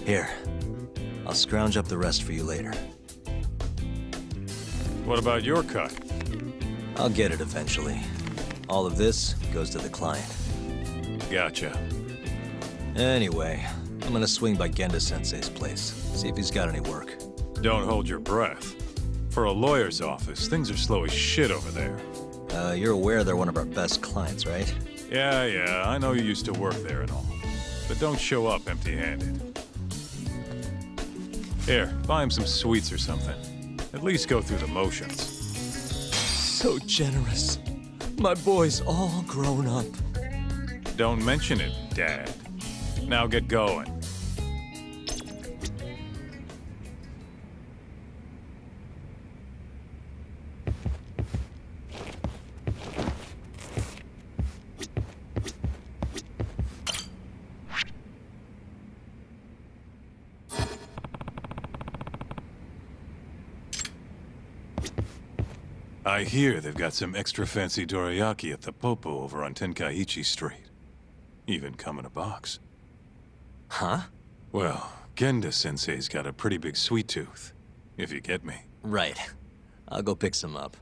Here, I'll scrounge up the rest for you later. What about your cut? I'll get it eventually. All of this goes to the client. Gotcha. Anyway, I'm gonna swing by Genda-sensei's place, see if he's got any work. Don't hold your breath. For a lawyer's office, things are slow as shit over there. You're aware they're one of our best clients, right? Yeah, I know you used to work there and all. But don't show up empty-handed. Here, buy him some sweets or something. At least go through the motions. So generous. My boy's all grown up. Don't mention it, Dad. Now get going. I hear they've got some extra fancy dorayaki at the Popo over on Tenkaichi Street. Even come in a box. Huh? Well, Genda-sensei's got a pretty big sweet tooth, if you get me. Right. I'll go pick some up.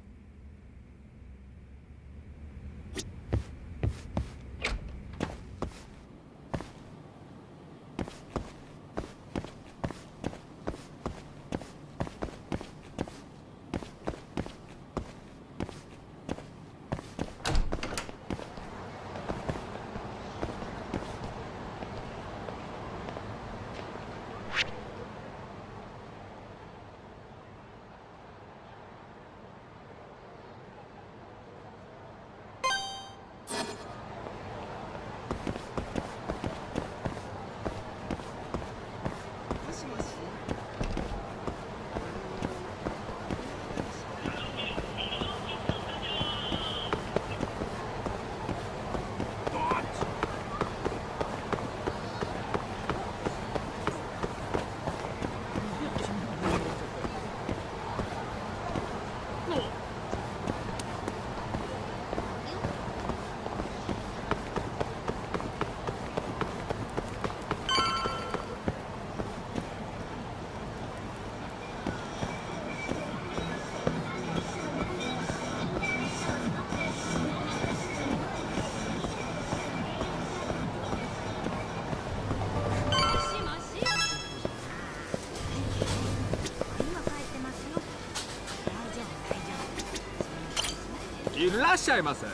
いらっしゃいませ。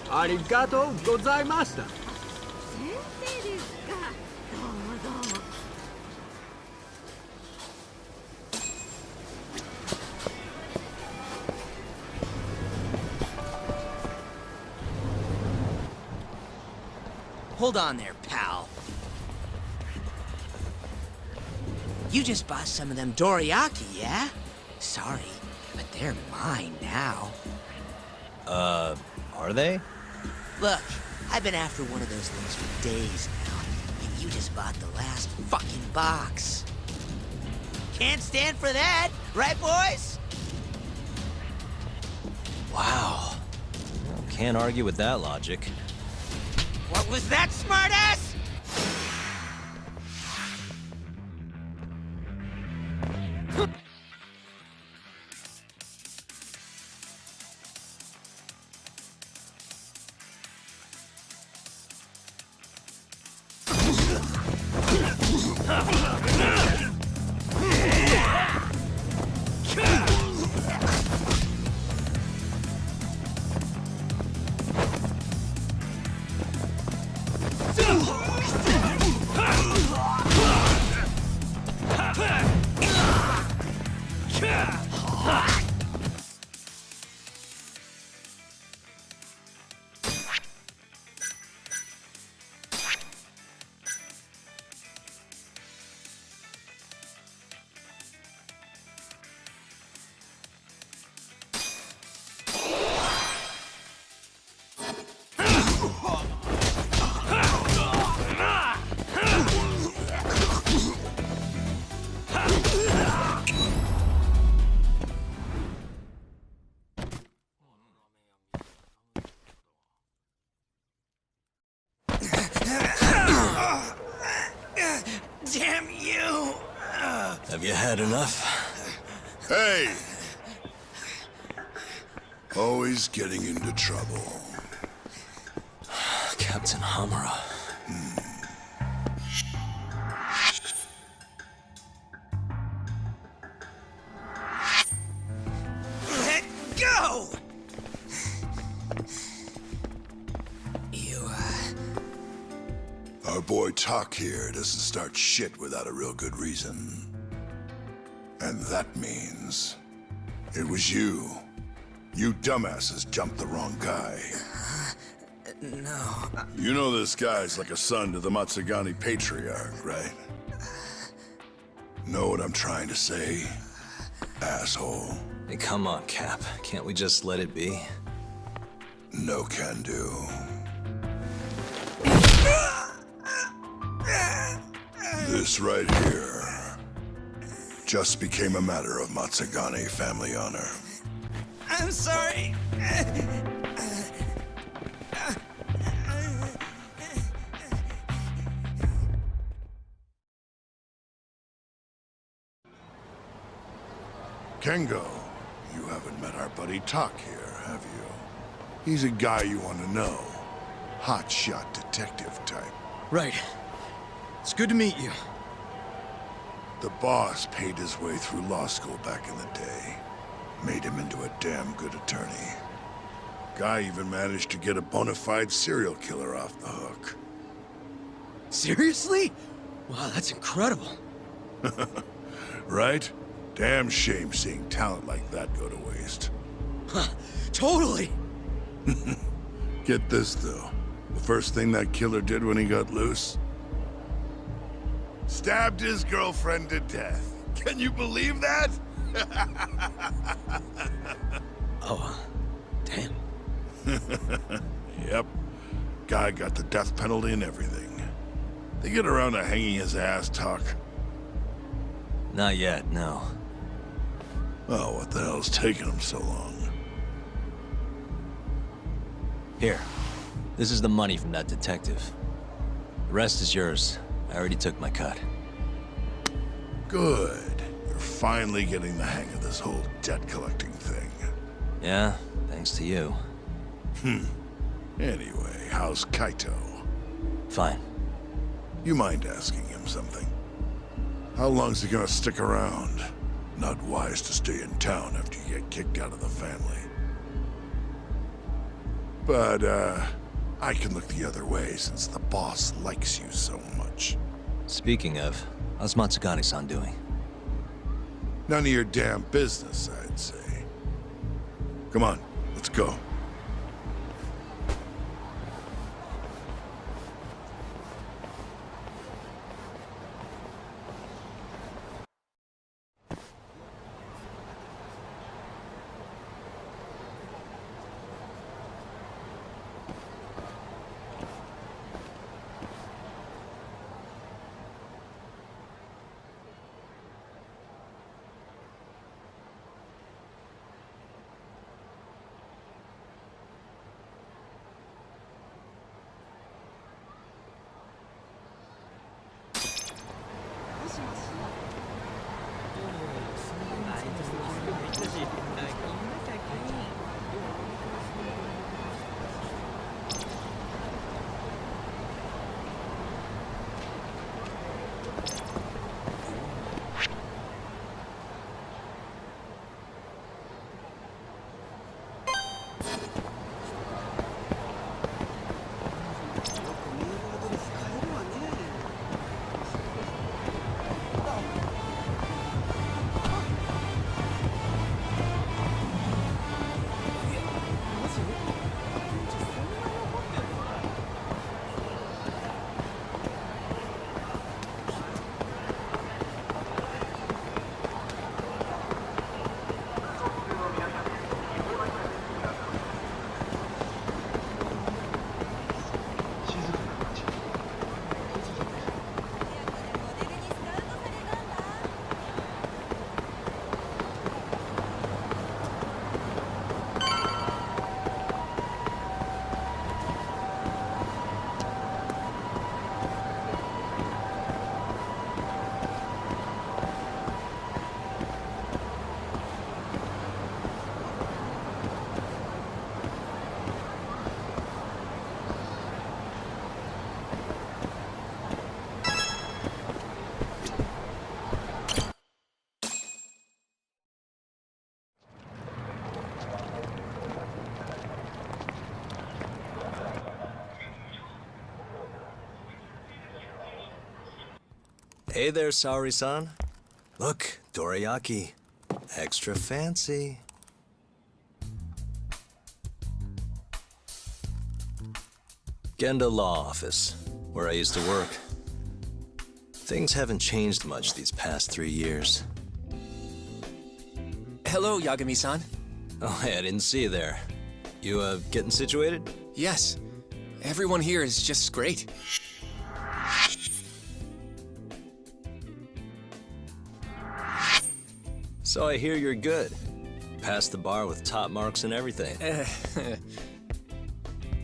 ありがとうございました。先生ですか。どうもどうも。Hold on there, pal. You just bought some of them dorayaki, yeah? Sorry, but they're mine now. Are they? Look, I've been after one of those things for days now, and you just bought the last fucking box. Can't stand for that, right, boys? Wow. Can't argue with that logic. What was that, smartass? Damn you! Have you had enough? Hey! Always getting into trouble. Captain Hamura. Let go! Our boy Tak here doesn't start shit without a real good reason. And that means... it was you. You dumbasses jumped the wrong guy. No. You know this guy's like a son to the Matsugani Patriarch, right? Know what I'm trying to say? Asshole. Hey, come on, Cap. Can't we just let it be? No can do. This right here just became a matter of Matsugani family honor. I'm sorry. Kengo, you haven't met our buddy Tak here, have you? He's a guy you want to know. Hotshot detective type. Right. It's good to meet you. The boss paid his way through law school back in the day. Made him into a damn good attorney. Guy even managed to get a bona fide serial killer off the hook. Seriously? Wow, that's incredible. Right? Damn shame seeing talent like that go to waste. Huh, totally. Get this, though. The first thing that killer did when he got loose? Stabbed his girlfriend to death. Can you believe that? Oh, damn. Yep. Guy got the death penalty and everything. They get around to hanging his ass, Tak? Not yet, no. Oh, what the hell's taking him so long? Here. This is the money from that detective. The rest is yours. I already took my cut. Good. You're finally getting the hang of this whole debt collecting thing. Yeah, thanks to you. Anyway, how's Kaito? Fine. You mind asking him something? How long's he gonna stick around? Not wise to stay in town after you get kicked out of the family. But, I can look the other way since the boss likes you so much. Speaking of, how's Matsugani-san doing? None of your damn business, I'd say. Come on, let's go. Hey there, Saori-san. Look, dorayaki. Extra fancy. Genda Law Office, where I used to work. Things haven't changed much these past 3 years. Hello, Yagami-san. Oh, hey, I didn't see you there. You, getting situated? Yes, everyone here is just great. So I hear you're good. Passed the bar with top marks and everything.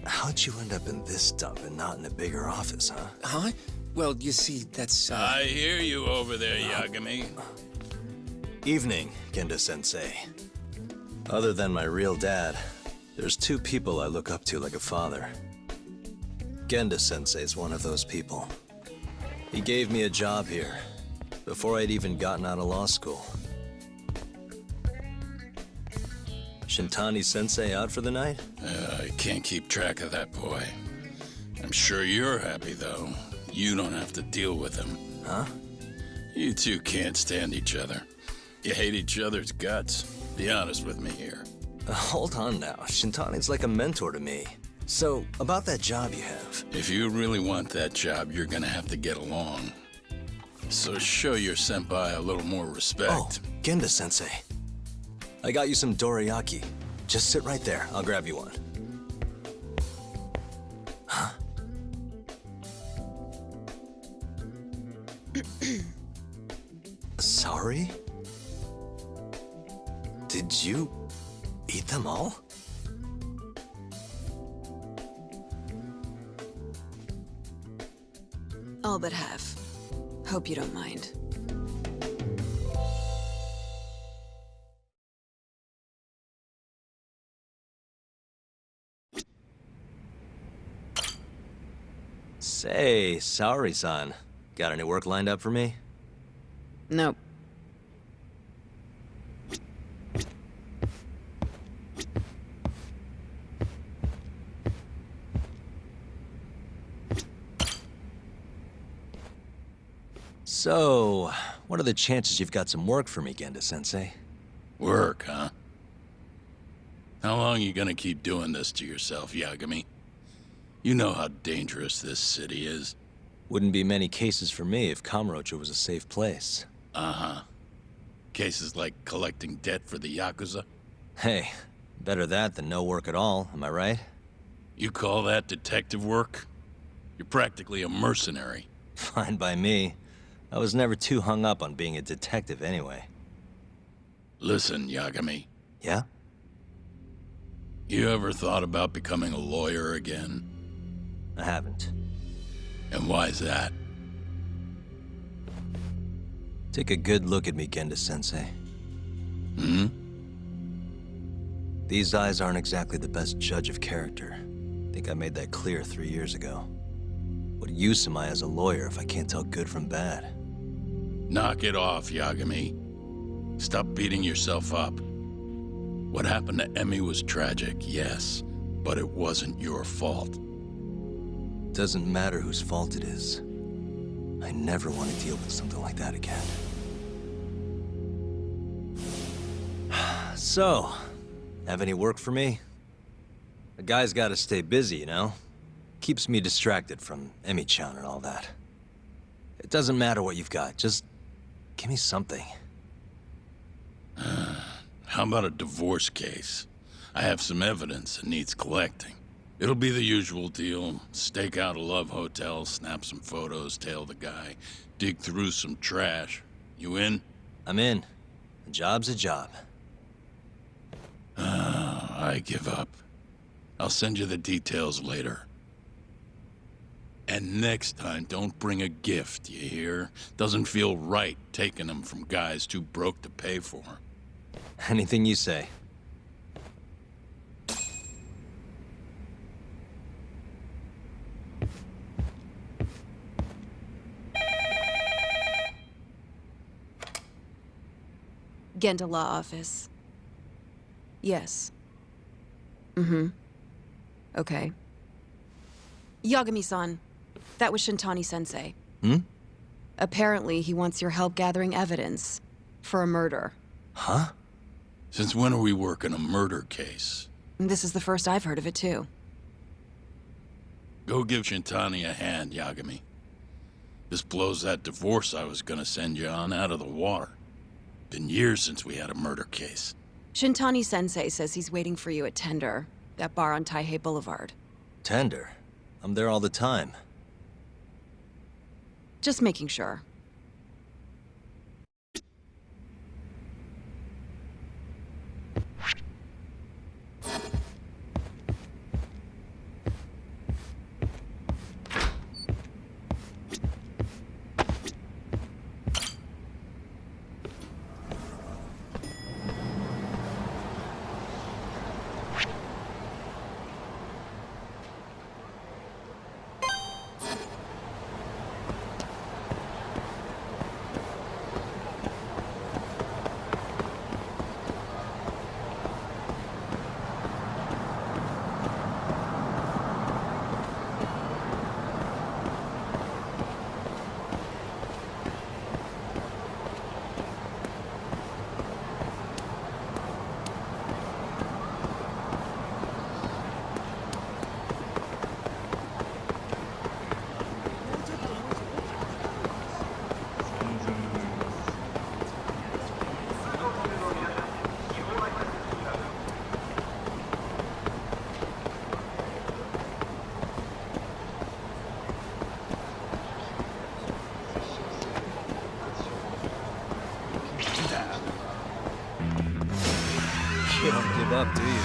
How'd you end up in this dump and not in a bigger office, huh? Huh? Well, you see, that's, I hear you over there, Yagami. Evening, Genda-sensei. Other than my real dad, there's 2 people I look up to like a father. Genda-sensei's one of those people. He gave me a job here, before I'd even gotten out of law school. Shintani-sensei out for the night? I can't keep track of that boy. I'm sure you're happy, though. You don't have to deal with him. Huh? You two can't stand each other. You hate each other's guts. Be honest with me here. Hold on now. Shintani's like a mentor to me. So, about that job you have. If you really want that job, you're gonna have to get along. So show your senpai a little more respect. Oh, Genda-sensei. I got you some dorayaki. Just sit right there. I'll grab you one. Huh? Sorry? Did you eat them all? All but half. Hope you don't mind. Say, Saori-san. Got any work lined up for me? Nope. So, what are the chances you've got some work for me, Genda-sensei? Work, huh? How long you gonna keep doing this to yourself, Yagami? You know how dangerous this city is. Wouldn't be many cases for me if Kamurocho was a safe place. Uh-huh. Cases like collecting debt for the Yakuza? Hey, better that than no work at all, am I right? You call that detective work? You're practically a mercenary. Fine by me. I was never too hung up on being a detective anyway. Listen, Yagami. Yeah? You ever thought about becoming a lawyer again? I haven't. And why's that? Take a good look at me, Genda-sensei. Hmm? These eyes aren't exactly the best judge of character. Think I made that clear 3 years ago. What use am I as a lawyer if I can't tell good from bad? Knock it off, Yagami. Stop beating yourself up. What happened to Emmy was tragic, yes, but it wasn't your fault. Doesn't matter whose fault it is. I never want to deal with something like that again. So, have any work for me? A guy's gotta stay busy, you know? Keeps me distracted from Emmy-chan and all that. It doesn't matter what you've got, just give me something. How about a divorce case? I have some evidence that needs collecting. It'll be the usual deal. Stake out a love hotel, snap some photos, tail the guy, dig through some trash. You in? I'm in. A job's a job. I give up. I'll send you the details later. And next time, don't bring a gift, you hear? Doesn't feel right taking them from guys too broke to pay for. Anything you say. Genda Law Office. Yes. Mm-hmm. Okay. Yagami-san. That was Shintani-sensei. Hmm? Apparently, he wants your help gathering evidence for a murder. Huh? Since when are we working a murder case? This is the first I've heard of it, too. Go give Shintani a hand, Yagami. This blows that divorce I was gonna send you on out of the water. Been years since we had a murder case. Shintani-sensei says he's waiting for you at Tender, that bar on Taihei Boulevard. Tender. I'm there all the time. Just making sure. You don't give up, do you?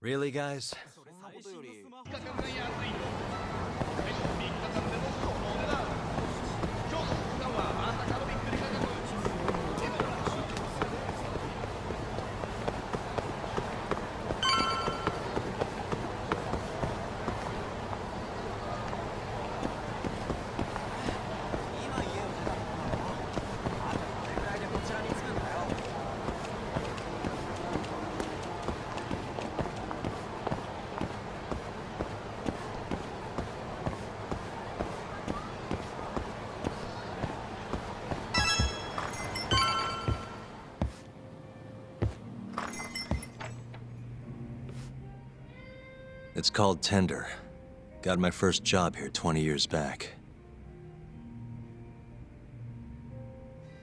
Really, guys? It's called Tender. Got my first job here 20 years back.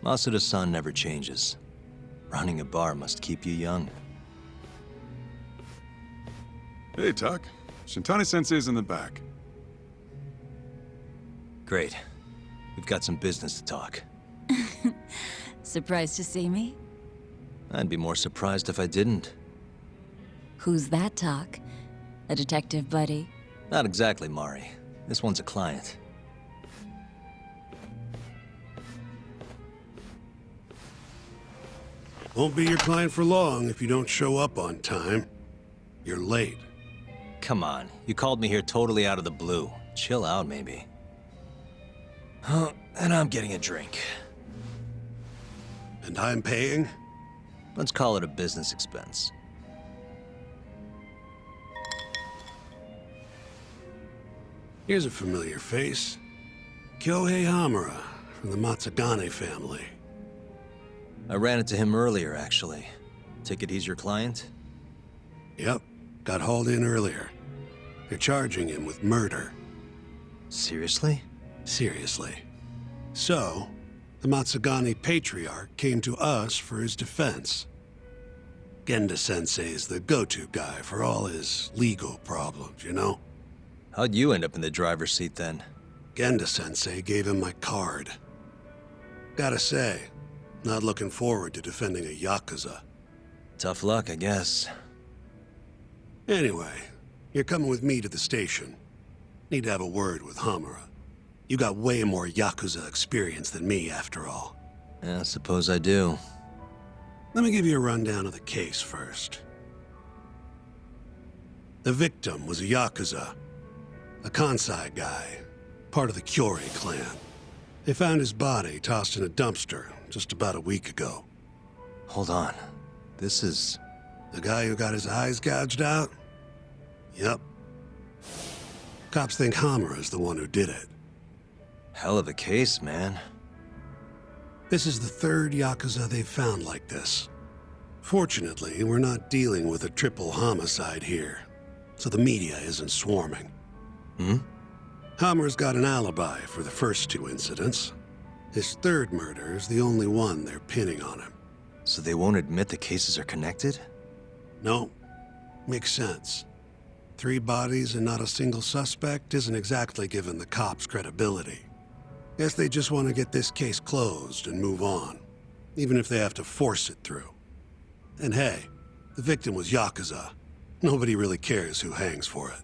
Masuda-san never changes. Running a bar must keep you young. Hey, Tuck. Shintani-sensei's in the back. Great. We've got some business to talk. Surprised to see me? I'd be more surprised if I didn't. Who's that, Talk? A detective buddy? Not exactly, Mari. This one's a client. Won't be your client for long if you don't show up on time. You're late. Come on, you called me here totally out of the blue. Chill out, maybe. Huh, and I'm getting a drink. And I'm paying? Let's call it a business expense. Here's a familiar face. Kyohei Hamura, from the Matsugane family. I ran into him earlier, actually. Ticket he's your client? Yep, got hauled in earlier. They're charging him with murder. Seriously? Seriously. So, the Matsugane Patriarch came to us for his defense. Genda-sensei is the go-to guy for all his legal problems, you know? How'd you end up in the driver's seat then? Genda-sensei gave him my card. Gotta say, not looking forward to defending a Yakuza. Tough luck, I guess. Anyway, you're coming with me to the station. Need to have a word with Hamura. You got way more Yakuza experience than me, after all. Yeah, I suppose I do. Let me give you a rundown of the case first. The victim was a Yakuza, a Kansai guy, part of the Kyorei clan. They found his body tossed in a dumpster just about a week ago. Hold on. This is... The guy who got his eyes gouged out? Yep. Cops think Hamura is the one who did it. hell of a case, man. This is the third Yakuza they've found like this. Fortunately, we're not dealing with a triple homicide here, so the media isn't swarming. Hammer's got an alibi for the first two incidents. His third murder is the only one they're pinning on him. So they won't admit the cases are connected? No. Makes sense. 3 bodies and not a single suspect isn't exactly giving the cops credibility. Guess they just want to get this case closed and move on, even if they have to force it through. And hey, the victim was Yakuza. Nobody really cares who hangs for it.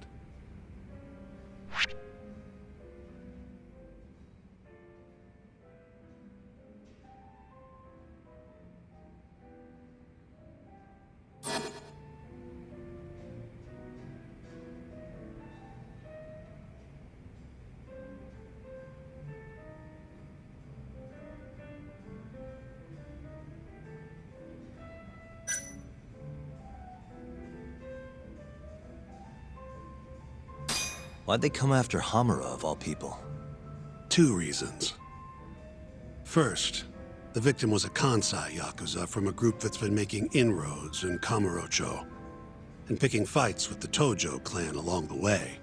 Why'd they come after Hamura, of all people? 2 reasons. First, the victim was a Kansai Yakuza from a group that's been making inroads in Kamurocho, and picking fights with the Tojo clan along the way.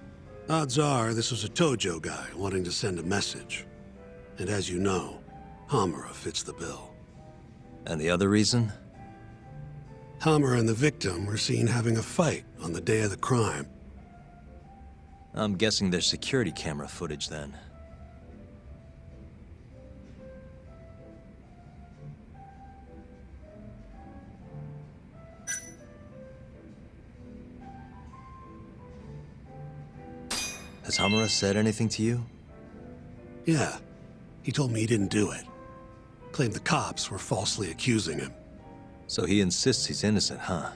Odds are this was a Tojo guy wanting to send a message. And as you know, Hamura fits the bill. And the other reason? Hamura and the victim were seen having a fight on the day of the crime. I'm guessing there's security camera footage then. Has Hamura said anything to you? Yeah. He told me he didn't do it. Claimed the cops were falsely accusing him. So he insists he's innocent, huh?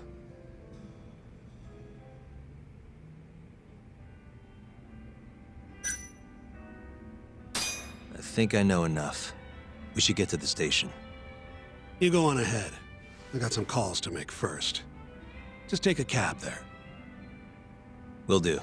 I think I know enough. We should get to the station. You go on ahead. I got some calls to make first. Just take a cab there. Will do.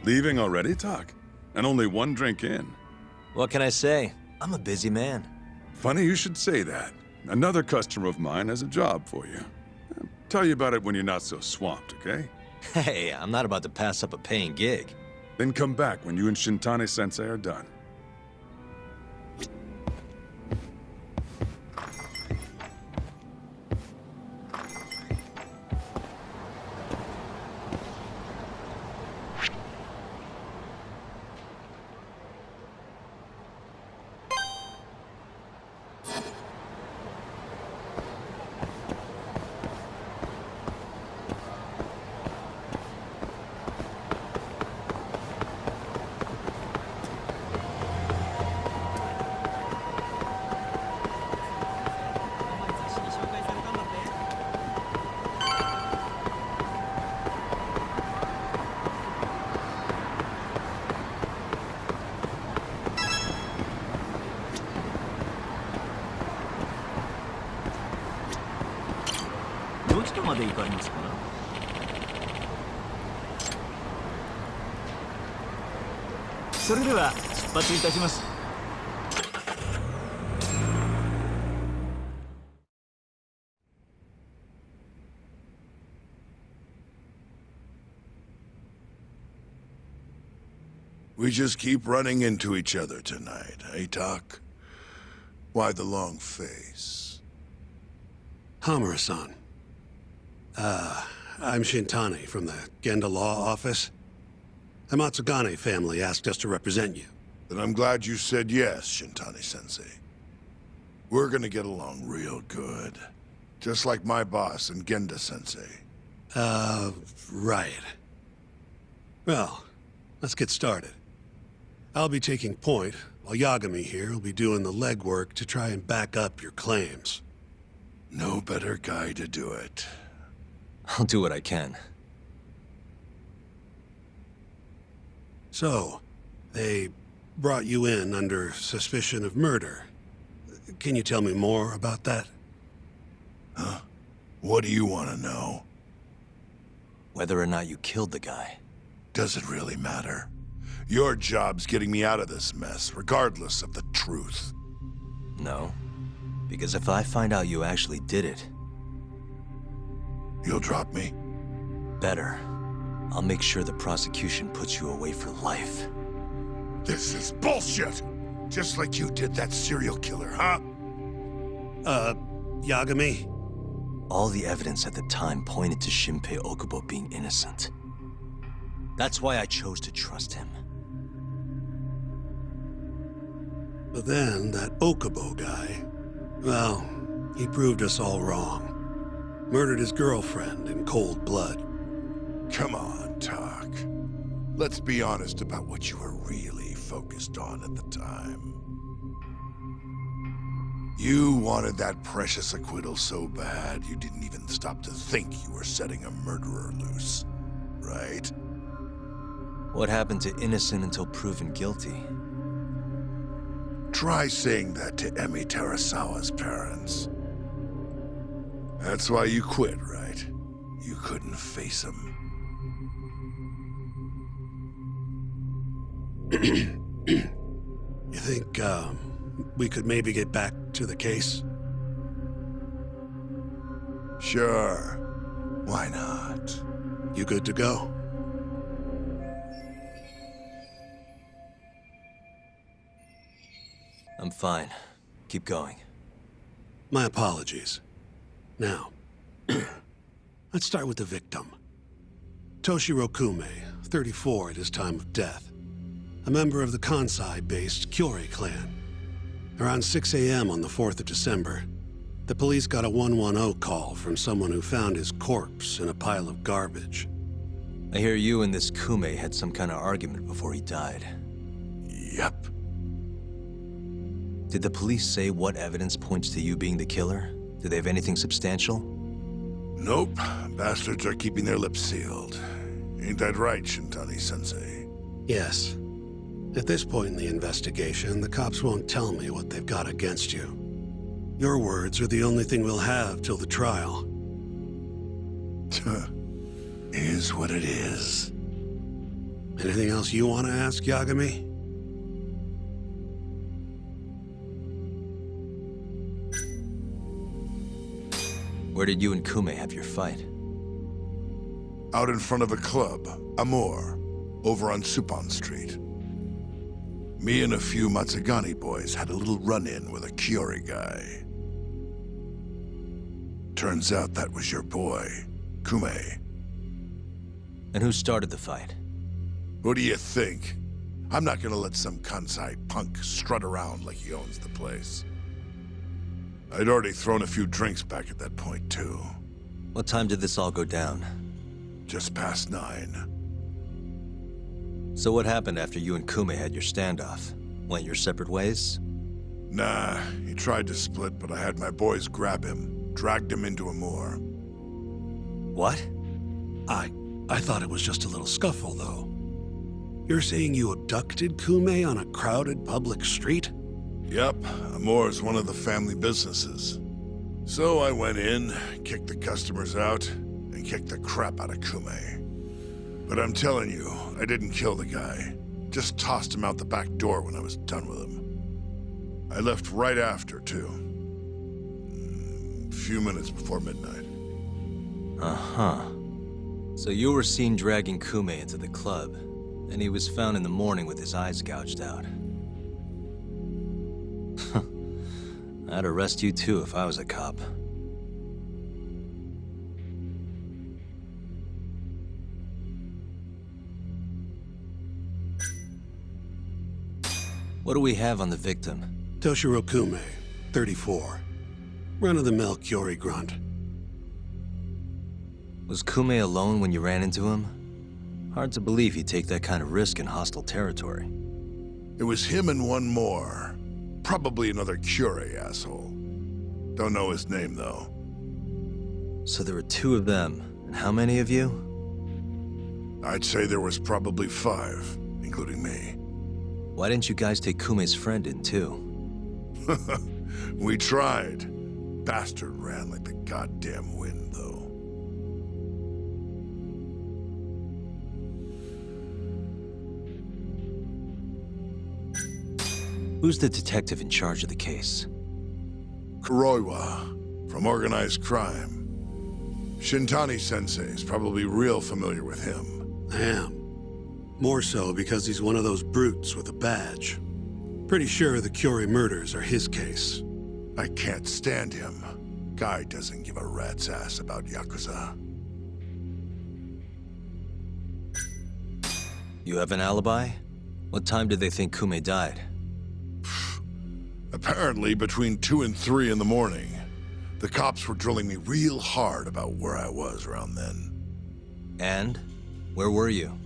Leaving already, Tak? And only 1 drink in. What can I say? I'm a busy man. Funny you should say that. Another customer of mine has a job for you. I'll tell you about it when you're not so swamped, okay? Hey, I'm not about to pass up a paying gig. Then come back when you and Shintani-sensei are done. We just keep running into each other tonight, eh, Tak? Why the long face? Hamura-san. I'm Shintani from the Genda Law Office. The Matsugane family asked us to represent you. Then I'm glad you said yes, Shintani-sensei. We're gonna get along real good. Just like my boss and Genda-sensei. Right. Well, let's get started. I'll be taking point, while Yagami here will be doing the legwork to try and back up your claims. No better guy to do it. I'll do what I can. So, they brought you in under suspicion of murder. Can you tell me more about that? Huh? What do you want to know? Whether or not you killed the guy. Does it really matter? Your job's getting me out of this mess, regardless of the truth. No. Because if I find out you actually did it... You'll drop me? Better. I'll make sure the prosecution puts you away for life. This is bullshit! Just like you did that serial killer, huh? Yagami? All the evidence at the time pointed to Shinpei Okubo being innocent. That's why I chose to trust him. But then, that Okubo guy, well, he proved us all wrong. Murdered his girlfriend in cold blood. Come on, Tak. Let's be honest about what you were really focused on at the time. You wanted that precious acquittal so bad, you didn't even stop to think you were setting a murderer loose, right? What happened to innocent until proven guilty? Try saying that to Emi Terasawa's parents. That's why you quit, right? You couldn't face him. You think, we could maybe get back to the case? Sure. Why not? You good to go? I'm fine. Keep going. My apologies. Now, let's start with the victim. Toshiro Kume, 34 at his time of death. A member of the Kansai-based Kyorei clan. Around 6 a.m. on the 4th of December, the police got a 110 call from someone who found his corpse in a pile of garbage. I hear you and this Kume had some kind of argument before he died. Yep. Did the police say what evidence points to you being the killer? Do they have anything substantial? Nope. Bastards are keeping their lips sealed. Ain't that right, Shintani-sensei? Yes. At this point in the investigation, the cops won't tell me what they've got against you. Your words are the only thing we'll have till the trial. Is what it is. Anything else you want to ask, Yagami? Where did you and Kume have your fight? Out in front of a club, Amor, over on Supon Street. Me and a few Matsugani boys had a little run-in with a Kyorei guy. Turns out that was your boy, Kume. And who started the fight? What do you think? I'm not gonna let some Kansai punk strut around like he owns the place. I'd already thrown a few drinks back at that point, too. What time did this all go down? Just past 9. So what happened after you and Kume had your standoff? Went your separate ways? Nah, he tried to split, but I had my boys grab him, dragged him into Amor. What? I thought it was just a little scuffle, though. You're saying you abducted Kume on a crowded public street? Yep, Amor's one of the family businesses. So I went in, kicked the customers out, and kicked the crap out of Kume. But I'm telling you, I didn't kill the guy. Just tossed him out the back door when I was done with him. I left right after, too. A few minutes before midnight. Uh-huh. So you were seen dragging Kume into the club, and he was found in the morning with his eyes gouged out. I'd arrest you too if I was a cop. What do we have on the victim? Toshiro Kume, 34. Run-of-the-mill Kyori grunt. Was Kume alone when you ran into him? Hard to believe he'd take that kind of risk in hostile territory. It was him and one more. Probably another Curie asshole. Don't know his name, though. So there were 2 of them, and how many of you? I'd say there was probably 5, including me. Why didn't you guys take Kume's friend in, too? We tried. Bastard ran like the goddamn wind, though. Who's the detective in charge of the case? Kuroiwa, from Organized Crime. Shintani-sensei is probably real familiar with him. I am. More so because he's one of those brutes with a badge. Pretty sure the Curie murders are his case. I can't stand him. Guy doesn't give a rat's ass about Yakuza. You have an alibi? What time did they think Kume died? Apparently between 2 and 3 in the morning. The cops were drilling me real hard about where I was around then. And? Where were you?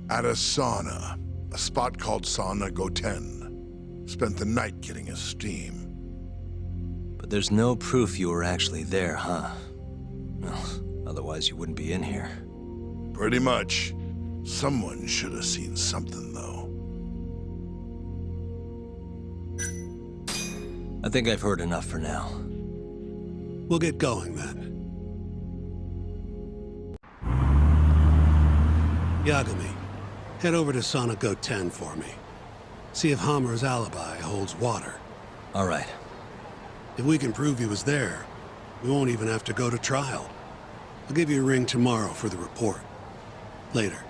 At a sauna. A spot called Sauna Goten. Spent the night getting a steam. But there's no proof you were actually there, huh? Well, otherwise you wouldn't be in here. Pretty much. Someone should have seen something, though. I think I've heard enough for now. We'll get going, then. Yagami, head over to Sauna Goten for me. See if Hammer's alibi holds water. All right. If we can prove he was there, we won't even have to go to trial. I'll give you a ring tomorrow for the report. Later.